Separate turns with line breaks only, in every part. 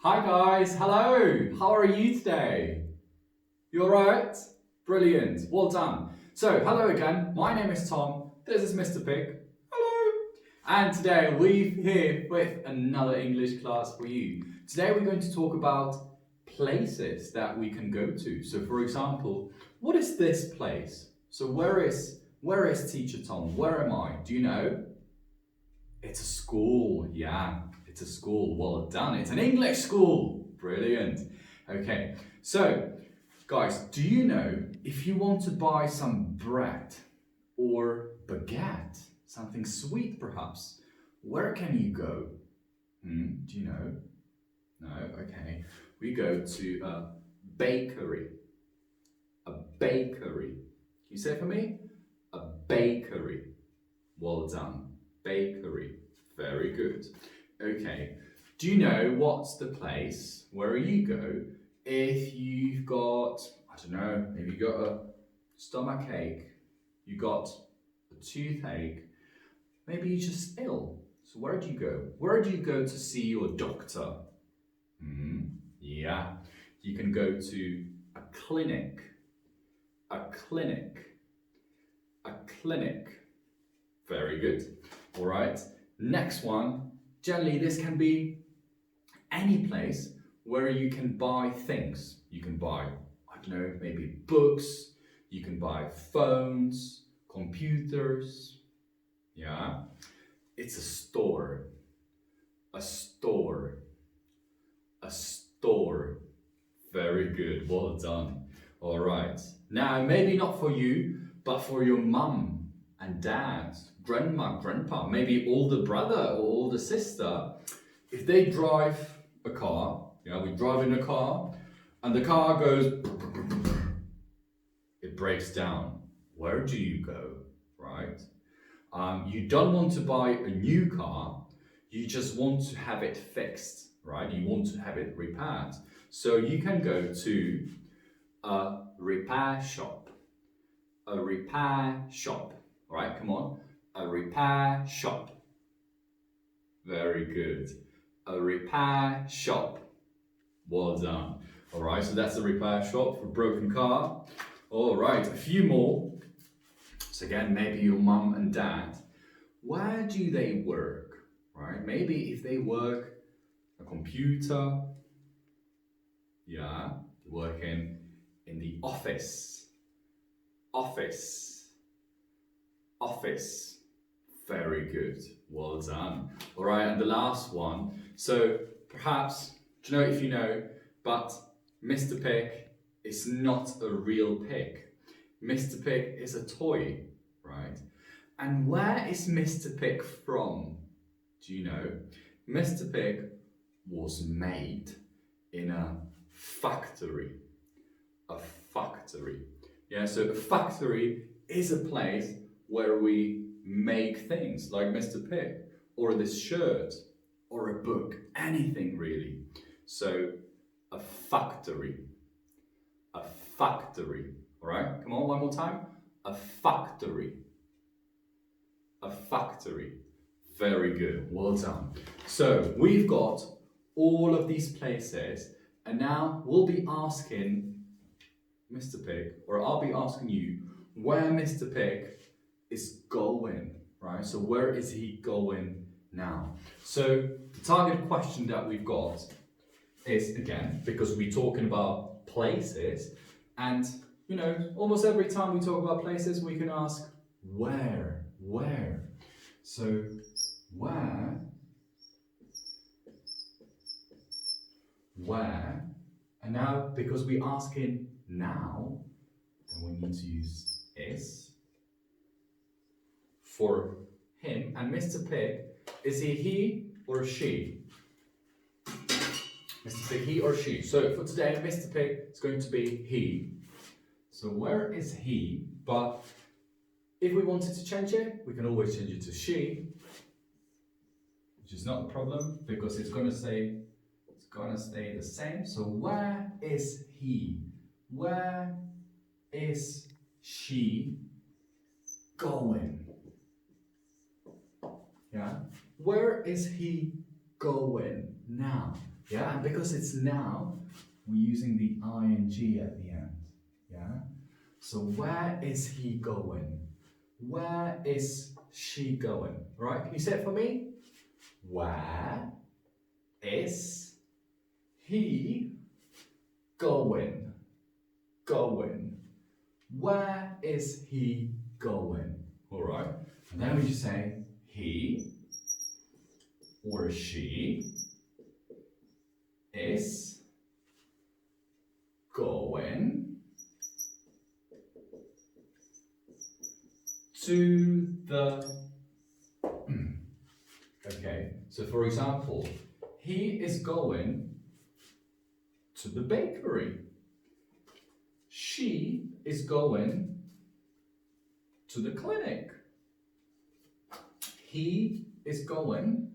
Hi guys, hello! How are you today? You alright? Brilliant, well done. So, hello again, my name is Tom, this is Mr. Pig. Hello! And today we're here with another English class for you. Today we're going to talk about places that we can go to. So for example, what is this place? So where is Teacher Tom? Where am I? Do you know? It's a school, yeah. It's a school, well done. It's an English school, brilliant. Okay, so guys, do you know if you want to buy some bread or baguette, something sweet perhaps, where can you go? Do you know? No, okay. We go to a bakery. A bakery. Can you say it for me? A bakery. Well done. Bakery. Very good. Okay, do you know what's the place where you go if you've got, I don't know, maybe you got a stomach ache, you got a toothache, maybe you're just ill. So where do you go? Where do you go to see your doctor? Yeah, you can go to a clinic, a clinic, a clinic. Very good. All right, next one. Generally, this can be any place where you can buy things. You can buy, I don't know, maybe books, you can buy phones, computers. Yeah, it's a store, a store, a store. Very good, well done. All right, now maybe not for you, but for your mum and dad, grandma, grandpa, maybe older brother or older sister, if they drive a car, we drive in a car, and the car goes, it breaks down. Where do you go, right? You don't want to buy a new car, you just want to have it fixed, right? You want to have it repaired. So you can go to a repair shop. A repair shop. All right, come on. A repair shop. Very good. A repair shop. Well done. All right, so that's a repair shop for a broken car. All right, a few more. So again, maybe your mum and dad. Where do they work? Right? Maybe if they work a computer. Yeah, they work in the office. Office. Office. Very good. Well done. All right, and the last one. So perhaps, do you know if you know, but Mr. Pig is not a real pig. Mr. Pig is a toy, right? And where is Mr. Pig from? Do you know? Mr. Pig was made in a factory. A factory. Yeah, so a factory is a place where we make things like Mr. Pig, or this shirt, or a book, anything really. So a factory, a factory. All right, come on, one more time. A factory, a factory. Very good, well done. So we've got all of these places, and now we'll be asking Mr. Pig, or I'll be asking you where Mr. Pig is going, right? So where is he going now? So the target question that we've got is, again, because we're talking about places, and almost every time we talk about places, we can ask where. So where, and now because we're asking now, then we need to use is for him. And Mr. Pig, is he or she? Mr. Pig, he or she? So for today, Mr. Pig is going to be he. So where is he? But if we wanted to change it, we can always change it to she, which is not a problem because it's gonna stay the same. So where is he? Where is she going? Yeah. Where is he going now? Yeah, and because it's now, we're using the ing at the end. Yeah? So where is he going? Where is she going? Right? Can you say it for me? Where is he going? Going. Where is he going? All right. And then we just say he or she is going to the... Okay, so for example, he is going to the bakery. She is going to the clinic. He is going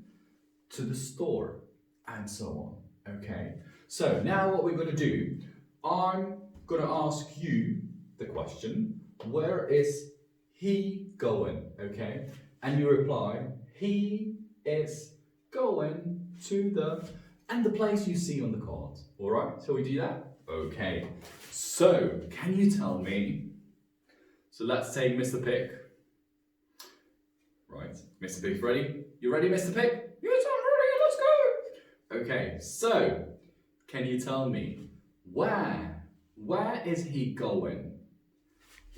to the store, and so on. Okay, so now what we're going to do, I'm going to ask you the question, where is he going? Okay, and you reply, he is going to the, and the place you see on the card. All right, so we do that? Okay, so can you tell me, so let's say Mr. Pick. Right, Mr. Pick's ready? You ready, Mr. Pick? Yes, I'm ready, let's go! Okay, so can you tell me, where is he going?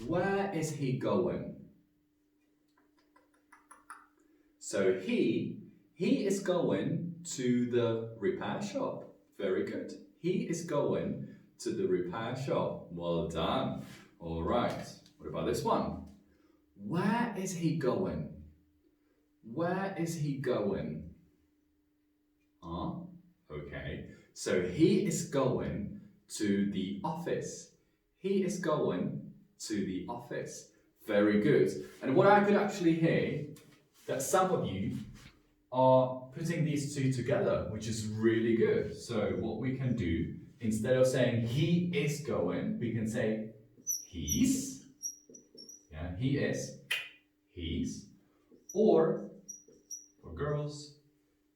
Where is he going? So he is going to the repair shop. Very good. He is going to the repair shop. Well done. All right. What about this one? Where is he going? Where is he going? Okay. So he is going to the office. He is going to the office. Very good. And what I could actually hear, that some of you are putting these two together, which is really good. So what we can do, instead of saying he is going, we can say he's. Yeah, he is, he's. Or, for girls,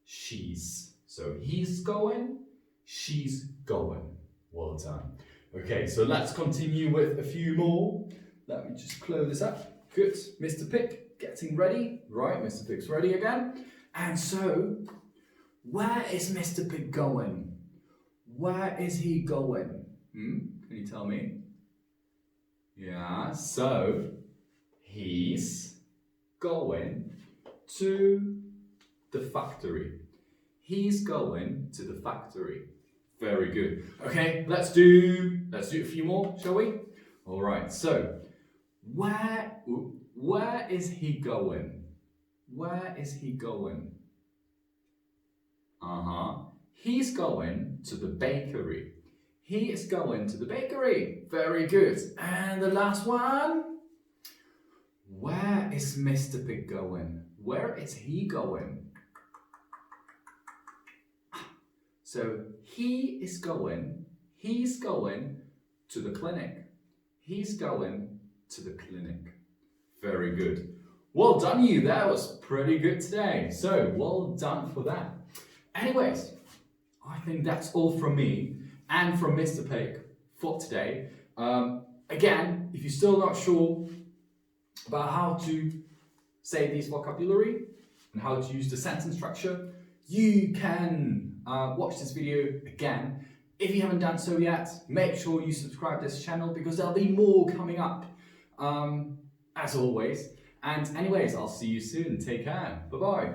she's. So he's going, she's going. Well done. Okay, so let's continue with a few more. Let me just close this up. Good. Mr. Pick, getting ready. Right, Mr. Pick's ready again. And so, where is Mr. Pick going? Where is he going? Can you tell me? Yeah, so he's going to the factory. He's going to the factory. Very good. Okay, let's do a few more, shall we? All right. So, where is he going? Where is he going? He's going to the bakery. He is going to the bakery. Very good. And the last one. Where is Mr. Pig going? Where is he going? So he's going to the clinic. He's going to the clinic. Very good. Well done you, that was pretty good today. So well done for that. Anyways, I think that's all from me and from Mr. Pig for today. Again, if you're still not sure about how to say these vocabulary and how to use the sentence structure, you can watch this video again. If you haven't done so yet, make sure you subscribe to this channel because there'll be more coming up, as always. And anyways, I'll see you soon. Take care. Bye-bye.